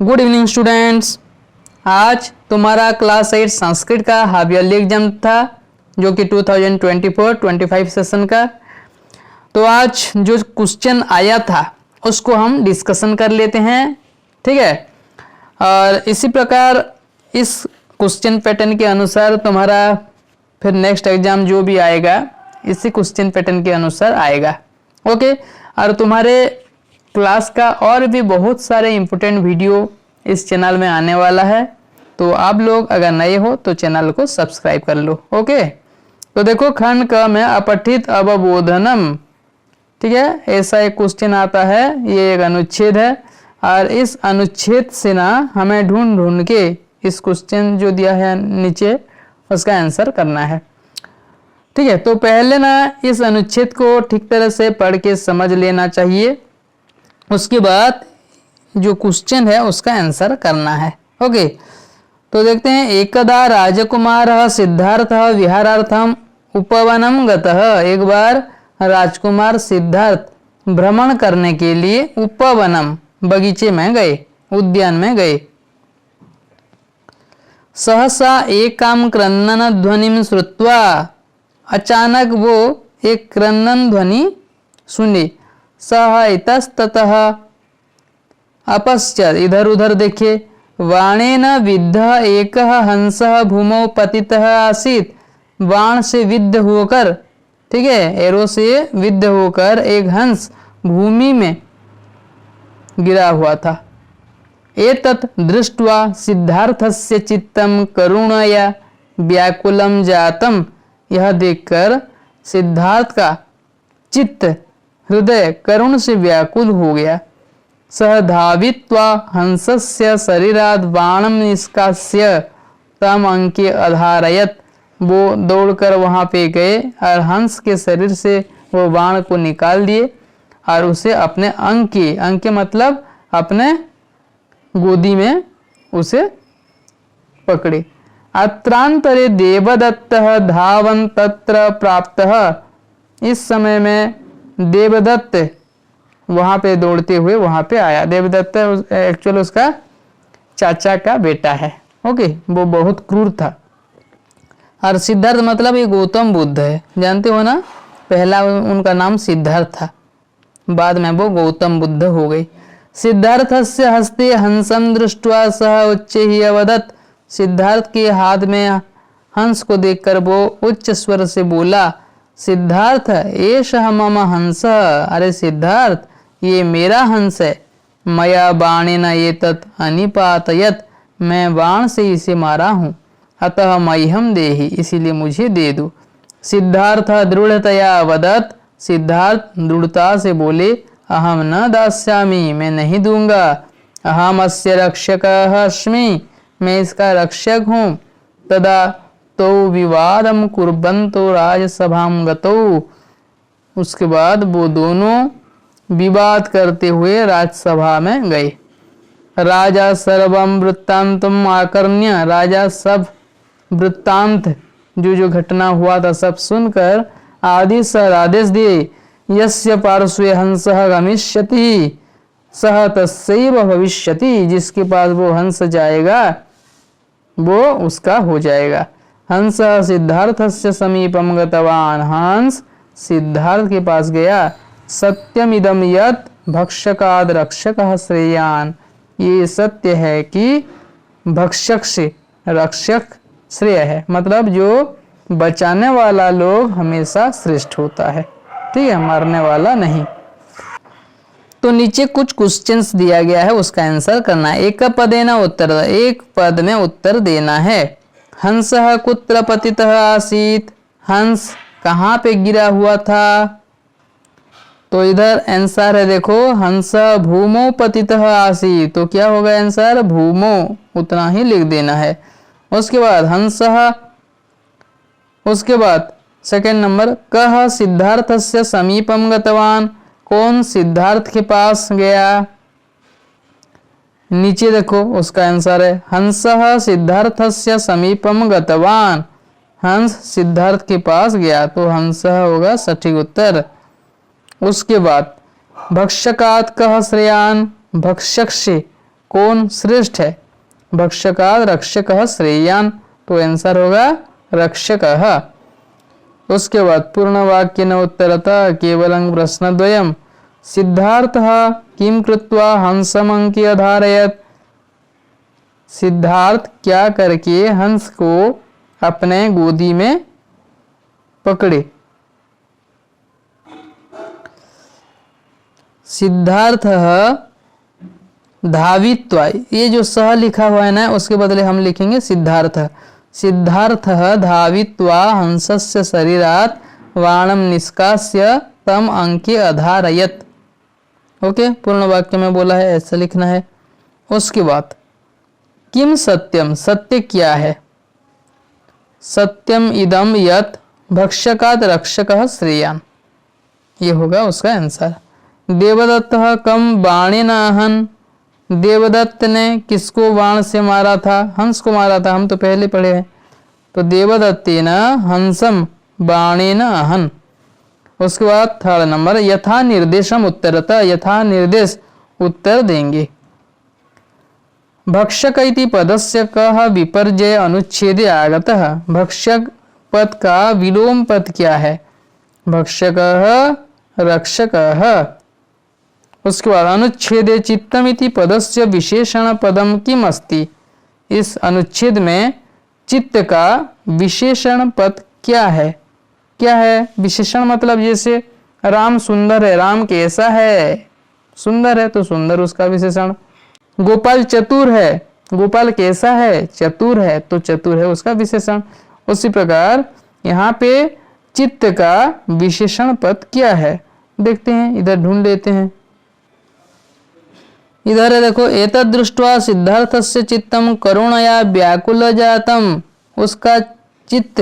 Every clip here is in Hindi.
Good evening students. आज तुम्हारा क्लास 8 संस्कृत का हाफ ईयरली एग्जाम था जो कि 2024-25 सेशन का। तो आज जो क्वेश्चन आया था उसको हम डिस्कशन कर लेते हैं, ठीक है। और इसी प्रकार इस क्वेश्चन पैटर्न के अनुसार तुम्हारा फिर नेक्स्ट एग्जाम जो भी आएगा इसी क्वेश्चन पैटर्न के अनुसार आएगा, ओके। और तुम्हारे क्लास का और भी बहुत सारे इम्पोर्टेंट वीडियो इस चैनल में आने वाला है, तो आप लोग अगर नए हो तो चैनल को सब्सक्राइब कर लो, ओके। तो देखो खंड क में अपठित अवबोधनम, ठीक है, ऐसा एक क्वेश्चन आता है। ये एक अनुच्छेद है और इस अनुच्छेद से ना हमें ढूंढ ढूंढ के इस क्वेश्चन जो दिया है नीचे उसका आंसर करना है, ठीक है। तो पहले ना इस अनुच्छेद को ठीक तरह से पढ़ के समझ लेना चाहिए, उसके बाद जो क्वेश्चन है उसका आंसर करना है, ओके। तो देखते हैं। एकदा राजकुमारः सिद्धार्थः विहारार्थम उपवनम गतः। एक बार राजकुमार सिद्धार्थ भ्रमण करने के लिए उपवनम बगीचे में गए, उद्यान में गए। सहसा एकां क्रंदन ध्वनिं श्रुत्वा, अचानक वो एक क्रंदन ध्वनि सुनी। सः इतस्ततः, अपश्चात इधर उधर देखे। बाणेन विद्धः एकः हंसः भूमौ पतितः आसीत्। बाण से विद्ध होकर, ठीक है, एरो से विद्ध होकर एक हंस भूमि में गिरा हुआ था। एतत् दृष्ट्वा सिद्धार्थस्य चित्तं करुणया व्याकुलं जातम्। यह देखकर सिद्धार्थ का चित्त, हृदय करुण से व्याकुल हो गया। सह धावित्वा हंसस्य शरीरात् बाणं निष्कास्य तम अंके अधारयत्। वो दौड़कर वहां पे गए और हंस के शरीर से वो बाण को निकाल दिए और उसे अपने अंके मतलब अपने गोदी में उसे पकड़े। अत्रांतरे देवदत्तः धावन् तत्र प्राप्तः। इस समय में देवदत्त वहां पे दौड़ते हुए वहां पे आया। देवदत्त एक्चुअल उसका चाचा का बेटा है, ओके। वो बहुत क्रूर था। और सिद्धार्थ मतलब ये गौतम बुद्ध है, जानते हो ना। पहला उनका नाम सिद्धार्थ था, बाद में वो गौतम बुद्ध हो गए। सिद्धार्थस्य हस्ते हंसं दृष्ट्वा सः उच्चैः अवदत्। सिद्धार्थ के हाथ में हंस को देखकर वो उच्च स्वर से बोला, सिद्धार्थ एषः मम हंसः। अरे सिद्धार्थ, ये मेरा हंस है। मया बाणेन एतत् अनिपातयत्। मैं बाण से इसे मारा हूँ, अतः मह्यं देहि, इसीलिए मुझे दे दो। सिद्धार्थ दृढ़तया वदत्। सिद्धार्थ दृढ़ता से बोले, अहम न दास्यामि, मैं नहीं दूंगा। अहम अस्य रक्षकः अस्मि, मैं इसका रक्षक हूँ। तदा तो विवादम कुर्वन्तो राजसभां गतौ। उसके बाद वो दोनों विवाद करते हुए राजसभा में गए। राजा सर्वं वृत्तांतम आकर्ण्य। राजा सब वृत्तांत जो घटना हुआ था सब सुनकर आदेश दिए। यस्य पार्श्वे हंसः गमिष्यति सह तस्यैव भविष्यति। जिसके पास वो हंस जाएगा वो उसका हो जाएगा। हंस सिद्धार्थस्य समीपम गतवान। हंस सिद्धार्थ के पास गया। सत्यमिदं यत् भक्षकाद रक्षकः श्रेयान्। ये सत्य है कि भक्षक से रक्षक श्रेय है, मतलब जो बचाने वाला लोग हमेशा श्रेष्ठ होता है, ठीक है, मारने वाला नहीं। तो नीचे कुछ क्वेश्चंस दिया गया है, उसका आंसर करना है। एक पदेन उत्तर, एक पद में उत्तर देना है। हंसः कुत्र पतितः आसीत्। हंस कहाँ पे गिरा हुआ था। तो इधर आंसर है, देखो, हंस भूमौ पतितः आसीत्। तो क्या होगा आंसर, भूमौ, उतना ही लिख देना है। उसके बाद हंसः, उसके बाद सेकंड नंबर, कः सिद्धार्थस्य समीपम गतवान। कौन सिद्धार्थ के पास गया। नीचे देखो उसका आंसर है, हंसः सिद्धार्थस्य समीपम गतवान। हंस सिद्धार्थ के पास गया, तो हंसः होगा सटीक उत्तर। उसके बाद भक्षकात् कः श्रेयान्। भक्षक से कौन श्रेष्ठ है? भक्षकात् रक्षकः श्रेयान्, तो आंसर होगा रक्षकः। उसके बाद पूर्ण वाक्य न उत्तरतः केवलं प्रश्नद्वयम्। सिद्धार्थः किं कृत्वा हंसम् अंके अधारयत्? सिद्धार्थ क्या करके हंस को अपने गोदी में पकड़े? सिद्धार्थ धावित्वा, ये जो सह लिखा हुआ है ना उसके बदले हम लिखेंगे सिद्धार्थ। सिद्धार्थ धावित्वा हंसस्य शरीरात् बाणं निष्कास्य तम अंके अधारयत्। ओके, पूर्ण वाक्य में बोला है, ऐसा लिखना है। उसके बाद किम सत्यम, सत्य क्या है? सत्यम इदम यत् भक्षकात् रक्षकः श्रेयान्, ये होगा उसका आंसर। देवदत्तः कम बाणेन आहन, देवदत्त ने किसको बाण से मारा था? हंस को मारा था, हम तो पहले पढ़े हैं। तो देवदत्तेन हंसम बाणेन आहन। उसके बाद थर्ड नंबर यथा निर्देशम उत्तरतः, यथा निर्देश उत्तर देंगे। भक्षक इति पदस्य कः विपर्यय अनुच्छेदे आगतः? भक्षक पद का विलोम पद क्या है? भक्षकः रक्षकः। उसके बाद अनुच्छेदे चित्तमिति पदस्य विशेषण पदम किम अस्ति? इस अनुच्छेद में चित्त का विशेषण पद क्या है? क्या है विशेषण? मतलब जैसे राम सुंदर है, राम कैसा है? सुंदर है, तो सुंदर उसका विशेषण। गोपाल चतुर है, गोपाल कैसा है? चतुर है, तो चतुर है उसका विशेषण। उसी प्रकार यहाँ पे चित्त का विशेषण पद क्या है? देखते हैं, इधर ढूंढ लेते हैं। इधर है, देखो, एतद् दृष्ट्वा सिद्धार्थस्य चित्तम करुणया व्याकुल जातम, उसका चित्त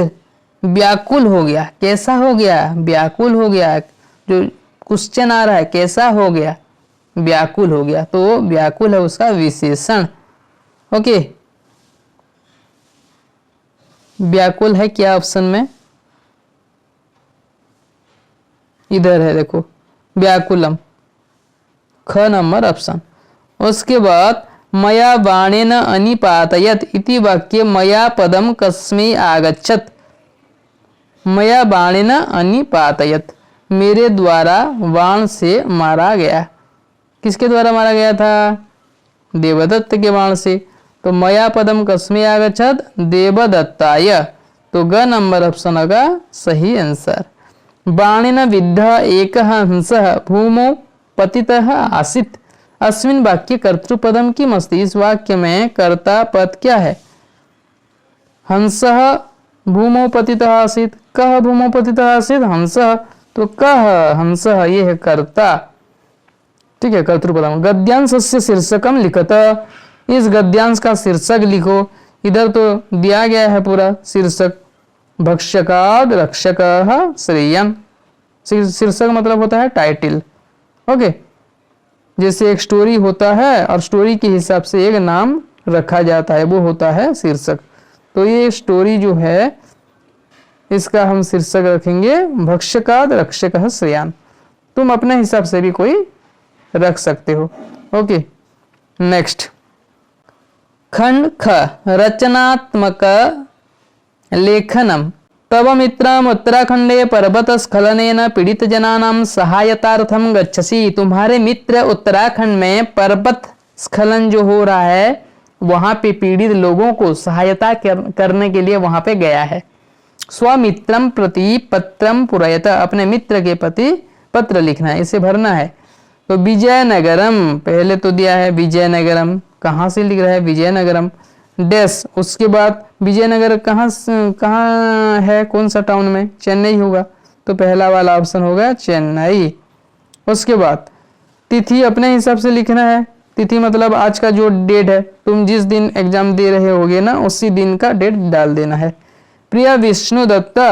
व्याकुल हो गया। कैसा हो गया? व्याकुल हो गया। जो क्वेश्चन आ रहा है, कैसा हो गया? व्याकुल हो गया, तो व्याकुल है उसका विशेषण। ओके, व्याकुल है क्या ऑप्शन में? इधर है, देखो, व्याकुलम, ख नंबर ऑप्शन। उसके बाद मया बाणेन अनिपातयत इति वाक्य मया पदम कस्मै आगच्छत। मया बाणेन अनिपातयत, मेरे द्वारा बाण से मारा गया। किसके द्वारा मारा गया था? देवदत्त के बाण से। तो मया पदम कस्मै आगच्छत? देवदत्ताय, तो ग नंबर ऑप्शन होगा सही आंसर। बाणेन विद्धः एकः हंसः भूमौ पतितः आसीत्। अस्मिन् वाक्ये कर्तृपदम किम अस्ति? इस वाक्य में कर्ता पद क्या है? हंसः भूमौ पतितः आसीत्। कः भूमौ पतितः आसीत्? हंसः, तो कः हंसः, ये है कर्ता। ठीक है, कर्तृपदम। गद्यांशस्य शीर्षकम लिखत, इस गद्यांश का शीर्षक लिखो। इधर तो दिया गया है पूरा शीर्षक, भक्षकाद रक्षकः श्रेयन्। शीर्षक मतलब होता है टाइटल। ओके, जैसे एक स्टोरी होता है और स्टोरी के हिसाब से एक नाम रखा जाता है, वो होता है शीर्षक। तो ये स्टोरी जो है इसका हम शीर्षक रखेंगे भक्षकाद रक्षकः श्रेयान्। तुम अपने हिसाब से भी कोई रख सकते हो। ओके, नेक्स्ट खंड ख रचनात्मक लेखनम। तव मित्रम उत्तराखंडे पर्वत स्खलनेन पीड़ित जनानां सहायतार्थम गच्छसि। तुम्हारे मित्र उत्तराखंड में पर्वत स्खलन जो हो रहा है वहां पे पीड़ित लोगों को सहायता करने के लिए वहां पे गया है। स्वमित्रम प्रति पत्रम पूरयत, अपने मित्र के प्रति पत्र लिखना है, इसे भरना है। तो विजयनगरम, पहले तो दिया है विजयनगरम, कहाँ से लिख रहा है? विजयनगरम डैश। उसके बाद विजयनगर कहाँ है? कौन सा टाउन में? चेन्नई होगा, तो पहला वाला ऑप्शन होगा चेन्नई। उसके बाद तिथि अपने हिसाब से लिखना है। तिथि मतलब आज का जो डेट है, तुम जिस दिन एग्जाम दे रहे होगे ना उसी दिन का डेट डाल देना है। प्रिय विष्णु दत्ता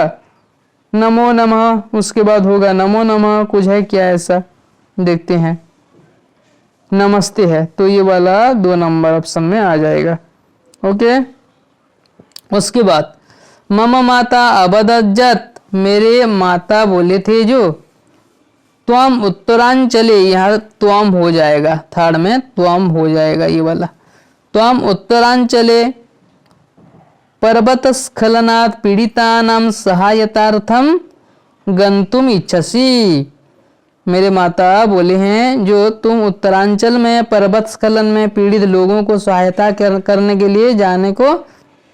नमो नमः, उसके बाद होगा नमो नमः, कुछ है क्या ऐसा? देखते हैं, नमस्ते है, तो ये वाला 2 नंबर ऑप्शन में आ जाएगा। ओके, उसके बाद मम माता अवदज्जत, मेरे माता बोले थे जो, त्वम उत्तरांचले, यहाँ त्वम हो जाएगा, थर्ड में त्वम हो जाएगा ये वाला। त्वम उत्तरांचले पर्वत स्खलनात् पीड़ितानां सहायतार्थम गंतुम इच्छसि। मेरे माता बोले हैं जो तुम उत्तरांचल में पर्वत स्खलन में पीड़ित लोगों को सहायता करने के लिए जाने को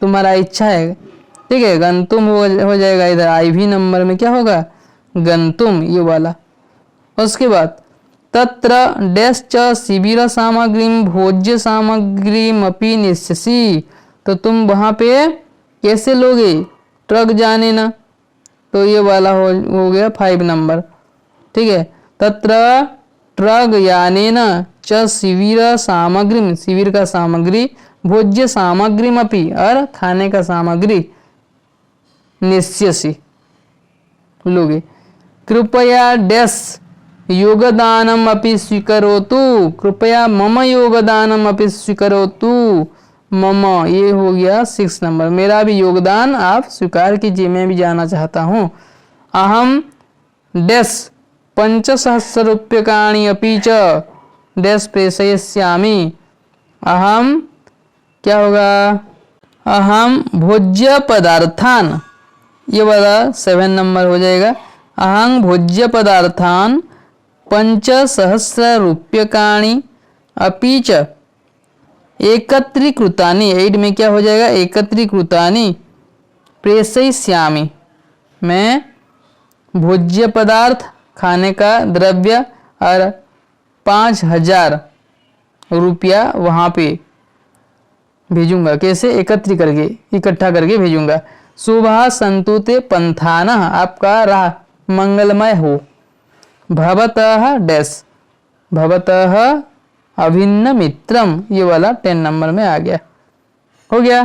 तुम्हारा इच्छा है, ठीक है। गंतुम हो जाएगा, इधर आई भी नंबर में क्या होगा, गंतुम ये वाला। उसके बाद तत्र डैश च शिबिर सामग्री भोज्य सामग्री अपि निस्यसि, तो तुम वहाँ पे कैसे लोगे, ट्रक जाने ना, तो ये वाला हो गया 5 नंबर, ठीक है। तत्र ट्रक यानेन च शिविर सामग्री, शिविर का सामग्री, भोज्य सामग्री अपि, और खाने का सामग्री, निस्यसि लोगे। कृपया डैश योगदानम अपि स्वीकरोतु, कृपया मम योगदानम अपि स्वीकरोतु, मम ये हो गया 6 नंबर, मेरा भी योगदान आप स्वीकार कीजिए, मैं भी जाना चाहता हूँ। अहम डैश 5,000 रूप्यकाणि अपि च डैश प्रेषयिष्यामि, अहम क्या होगा, अहम भोज्य पदार्थान, ये वाला 7 नंबर हो जाएगा। अहं भोज्य पदार्थान 5,000 रूप्यकाणि अपि च एकत्रीकृतानि, 8 में क्या हो जाएगा, एकत्रीकृतानि प्रेषयिष्यामि, मैं भोज्य पदार्थ खाने का द्रव्य और 5,000 रुपया वहाँ पे भेजूंगा, कैसे, एकत्र करके, इकट्ठा करके भेजूंगा। शुभः सन्तु ते पंथानः, आपका राह मंगलमय हो। भवतः डैश, भवतः अभिन्न मित्रम, ये वाला 10 नंबर में आ गया, हो गया।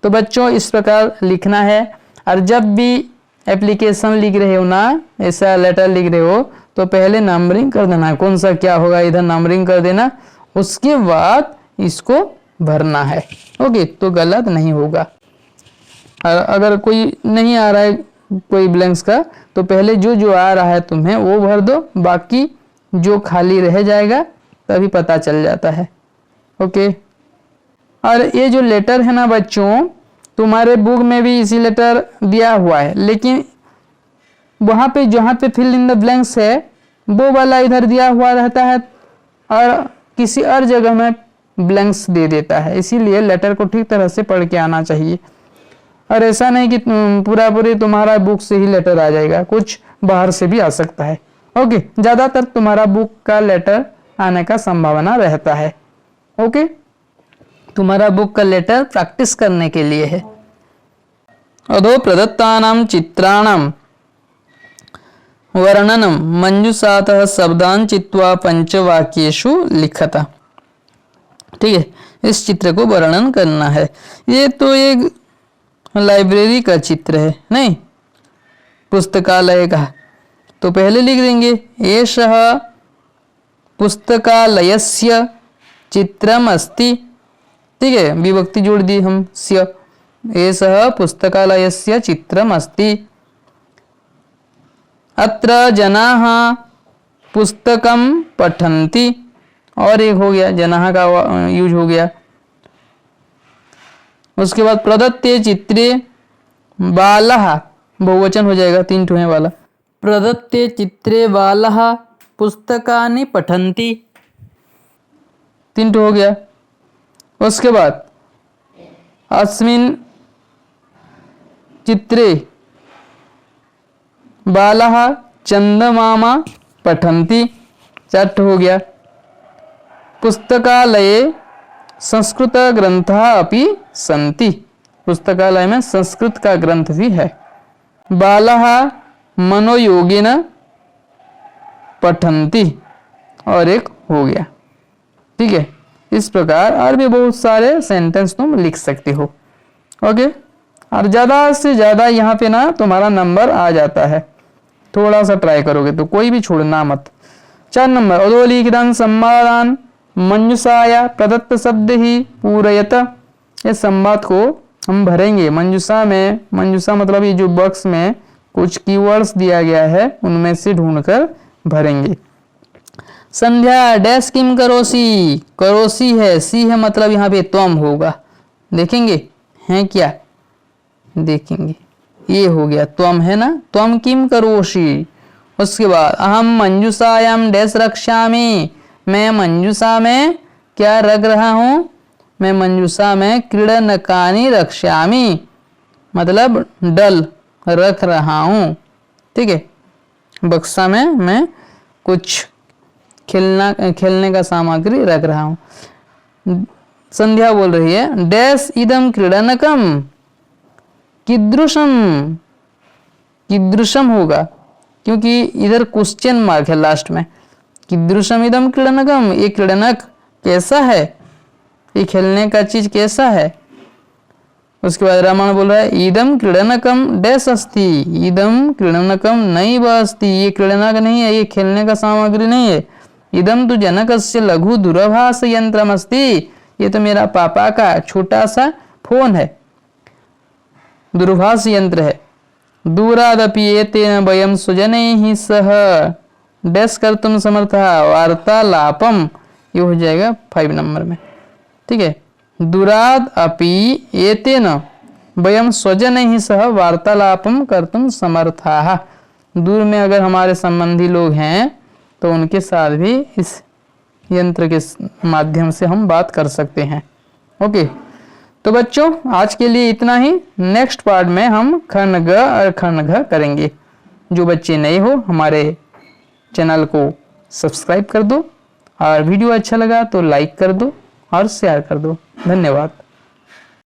तो बच्चों इस प्रकार लिखना है, और जब भी एप्लीकेशन लिख रहे हो ना, ऐसा लेटर लिख रहे हो, तो पहले नंबरिंग कर देना, कौन सा क्या होगा इधर नंबरिंग कर देना, उसके बाद इसको भरना है, ओके, तो गलत नहीं होगा। अगर कोई नहीं आ रहा है कोई ब्लैंक्स का, तो पहले जो जो आ रहा है तुम्हें वो भर दो, बाकी जो खाली रह जाएगा तभी पता चल जाता है, ओके। और ये जो लेटर है ना बच्चों, तुम्हारे बुक में भी इसी लेटर दिया हुआ है, लेकिन वहाँ पे जहाँ पे फिल इन द ब्लैंक्स है वो वाला इधर दिया हुआ रहता है, और किसी और जगह में ब्लैंक्स दे देता है, इसीलिए लेटर को ठीक तरह से पढ़ के आना चाहिए। और ऐसा नहीं कि पूरा पूरी तुम्हारा बुक से ही लेटर आ जाएगा, कुछ बाहर से भी आ सकता है, ओके। ज़्यादातर तुम्हारा बुक का लेटर आने का संभावना रहता है, ओके। तुम्हारा बुक का लेटर प्रैक्टिस करने के लिए है। अधो प्रदत्तानां चित्राणां वर्णनम मंजूषातः शब्दान् चित्वा पंचवाक्येषु लिखता, ठीक है। इस चित्र को वर्णन करना है। ये तो एक लाइब्रेरी का चित्र है, नहीं पुस्तकालय का, तो पहले लिख देंगे एषः पुस्तकालयस्य चित्रम अस्ति, ठीक है, विभक्ति जोड़ दी हम स्य, एषः पुस्तकालयस्य चित्रम अस्ति। अत्र जनाः पुस्तकं पठन्ति, और एक हो गया जनाः का यूज हो गया। उसके बाद प्रदत्ते चित्रे बालः, बहुवचन हो जाएगा, 3 ठो है वाला, प्रदत्ते चित्रे बालः पुस्तकानि पठन्ति, 3 ठो हो गया। उसके बाद अस्मिन् चित्रे बालः चंदमामा पठन्ति, 4 ठो हो गया। पुस्तकालये संस्कृत ग्रंथः अपि सन्ति, पुस्तकालय में संस्कृत का ग्रंथ भी है। बालः मनोयोगेन पठन्ति, और एक हो गया, ठीक है। इस प्रकार और भी बहुत सारे सेंटेंस तुम लिख सकते हो, ओके। और ज़्यादा से ज़्यादा यहाँ पे ना तुम्हारा नंबर आ जाता है, थोड़ा सा ट्राई करोगे तो, कोई भी छोड़ना मत। 4 नंबर अधोलिखितं संवादान् मंजूषाया प्रदत्त शब्द ही पूरयत, इस संवाद को हम भरेंगे मंजूषा में। मंजूषा मतलब ये जो बॉक्स में कुछ कीवर्ड्स दिया गया है उनमें से ढूंढकर भरेंगे। संध्या डैश किम करोसी, करोसी है, सी है मतलब यहाँ पे त्वम होगा, देखेंगे हैं क्या, देखेंगे ये हो गया त्वम है ना, त्वम किम करोषि। उसके बाद अहम मंजूषायाम डैश रक्षामि, मैं मंजूषा में क्या रख रहा हूँ, मैं मंजूषा में क्रीडनकानि रक्षामि मतलब डल रख रहा हूँ, ठीक है, बक्सा में मैं कुछ खेलने का सामग्री रख रहा हूँ। संध्या बोल रही है डैश इदम क्रीडनकम कीदृशम, कीदृशम होगा क्योंकि इधर क्वेश्चन मार्क है लास्ट में, कीदृशम इदम क्रीडनकम, ये क्रीडनक कैसा है, ये खेलने का चीज कैसा है। उसके बाद रामायण बोल रहा है इदम क्रीडनकम डैश अस्ति, इदम क्रीडनकम नैव अस्ति, ये क्रीडनक नहीं है, ये खेलने का सामग्री नहीं है। इदम तो जनकस्य लघु दूरभाष यंत्रम अस्ति, ये तो मेरा पापा का छोटा सा फोन है, दूरभाष यंत्र है। दूरादपि एतेन वयं स्वजनैः सह डैश कर्तुं समर्थः वार्तालापम, ये हो जाएगा 5 नंबर में, ठीक है। दूराद अपि एतेन वयं स्वजनैः सह वार्तालापम कर्तुं समर्थाः, दूर में अगर हमारे संबंधी लोग हैं तो उनके साथ भी इस यंत्र के माध्यम से हम बात कर सकते हैं। ओके, तो बच्चों आज के लिए इतना ही। नेक्स्ट पार्ट में हम खन ग और खन घ करेंगे। जो बच्चे नए हो हमारे चैनल को सब्सक्राइब कर दो और वीडियो अच्छा लगा तो लाइक कर दो और शेयर कर दो। धन्यवाद।